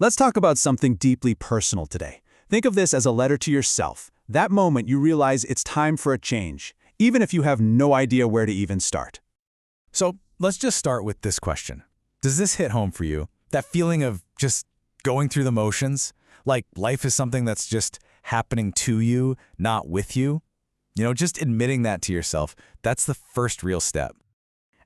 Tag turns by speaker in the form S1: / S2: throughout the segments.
S1: Let's talk about something deeply personal today. Think of this as a letter to yourself. That moment you realize it's time for a change, even if you have no idea where to even start.
S2: So let's just start with this question. Does this hit home for you? That feeling of just going through the motions? Like life is something that's just happening to you, not with you? Just admitting that to yourself, that's the first real step.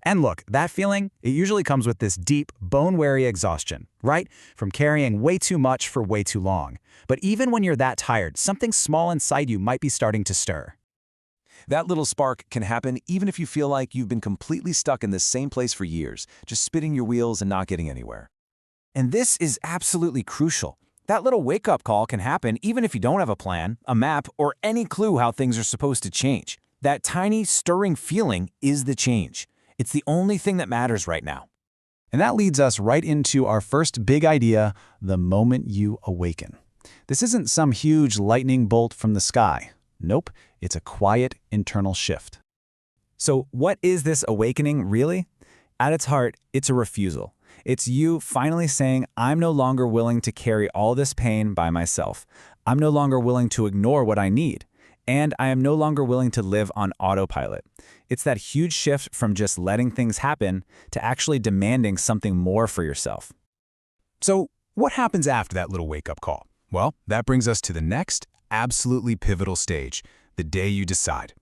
S3: And look, that feeling, it usually comes with this deep, bone-weary exhaustion, right? From carrying way too much for way too long. But even when you're that tired, something small inside you might be starting to stir.
S4: That little spark can happen even if you feel like you've been completely stuck in the same place for years, just spinning your wheels and not getting anywhere.
S5: And this is absolutely crucial. That little wake-up call can happen even if you don't have a plan, a map, or any clue how things are supposed to change. That tiny, stirring feeling is the change. It's the only thing that matters right now.
S1: And that leads us right into our first big idea, the moment you awaken. This isn't some huge lightning bolt from the sky. Nope, it's a quiet internal shift.
S3: So what is this awakening really? At its heart, it's a refusal. It's you finally saying, I'm no longer willing to carry all this pain by myself. I'm no longer willing to ignore what I need. And I am no longer willing to live on autopilot. It's that huge shift from just letting things happen to actually demanding something more for yourself.
S2: So what happens after that little wake-up call? Well, that brings us to the next absolutely pivotal stage, the day you decide.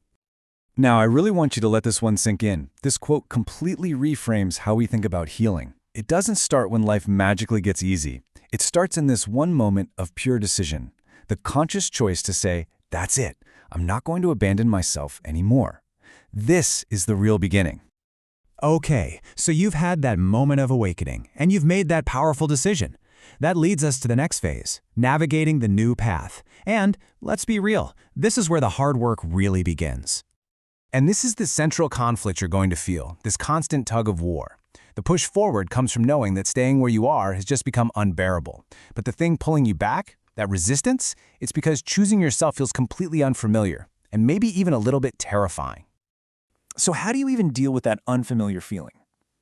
S1: Now, I really want you to let this one sink in. This quote completely reframes how we think about healing. It doesn't start when life magically gets easy. It starts in this one moment of pure decision, the conscious choice to say, that's it. I'm not going to abandon myself anymore. This is the real beginning.
S3: Okay, so you've had that moment of awakening, and you've made that powerful decision. That leads us to the next phase, navigating the new path. And let's be real, this is where the hard work really begins.
S2: And this is the central conflict you're going to feel, this constant tug of war. The push forward comes from knowing that staying where you are has just become unbearable. But the thing pulling you back, that resistance, it's because choosing yourself feels completely unfamiliar, and maybe even a little bit terrifying.
S5: So how do you even deal with that unfamiliar feeling?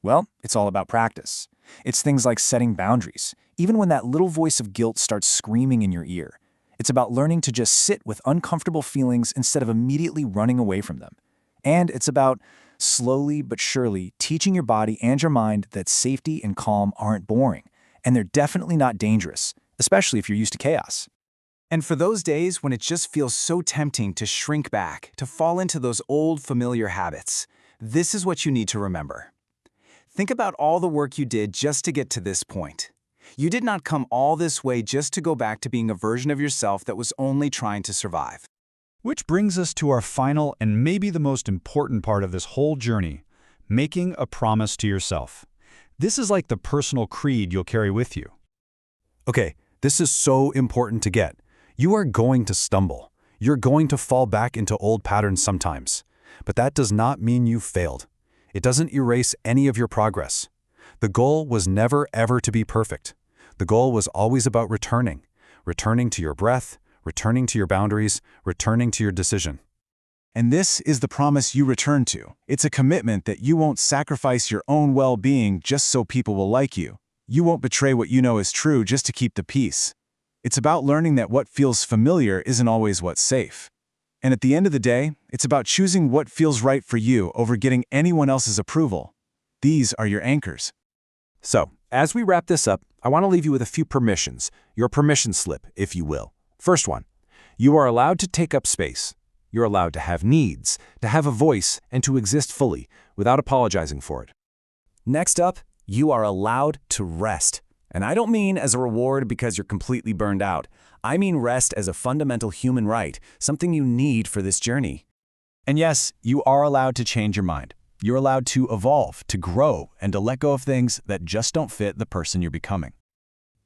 S5: Well, it's all about practice. It's things like setting boundaries, even when that little voice of guilt starts screaming in your ear. It's about learning to just sit with uncomfortable feelings instead of immediately running away from them. And it's about slowly but surely teaching your body and your mind that safety and calm aren't boring, and they're definitely not dangerous, especially if you're used to chaos.
S1: And for those days when it just feels so tempting to shrink back, to fall into those old familiar habits, this is what you need to remember. Think about all the work you did just to get to this point. You did not come all this way just to go back to being a version of yourself that was only trying to survive.
S6: Which brings us to our final and maybe the most important part of this whole journey, making a promise to yourself. This is like the personal creed you'll carry with you.
S1: Okay, this is so important to get. You are going to stumble. You're going to fall back into old patterns sometimes. But that does not mean you failed. It doesn't erase any of your progress. The goal was never ever to be perfect. The goal was always about returning to your breath, returning to your boundaries, returning to your decision.
S7: And this is the promise you return to. It's a commitment that you won't sacrifice your own well-being just so people will like you. You won't betray what you know is true just to keep the peace. It's about learning that what feels familiar isn't always what's safe. And at the end of the day, it's about choosing what feels right for you over getting anyone else's approval. These are your anchors.
S4: So, as we wrap this up, I want to leave you with a few permissions, your permission slip, if you will. First one, you are allowed to take up space. You're allowed to have needs, to have a voice, and to exist fully without apologizing for it.
S5: Next up, you are allowed to rest. And I don't mean as a reward because you're completely burned out. I mean rest as a fundamental human right, something you need for this journey.
S1: And yes, you are allowed to change your mind. You're allowed to evolve, to grow, and to let go of things that just don't fit the person you're becoming.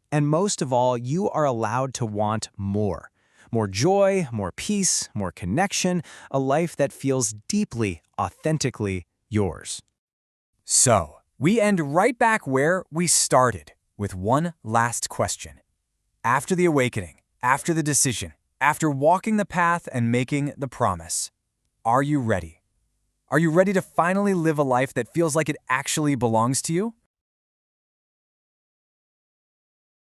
S3: And most of all, you are allowed to want more. More joy, more peace, more connection, a life that feels deeply, authentically yours. So, we end right back where we started, with one last question. After the awakening, after the decision, after walking the path and making the promise, are you ready? Are you ready to finally live a life that feels like it actually belongs to you?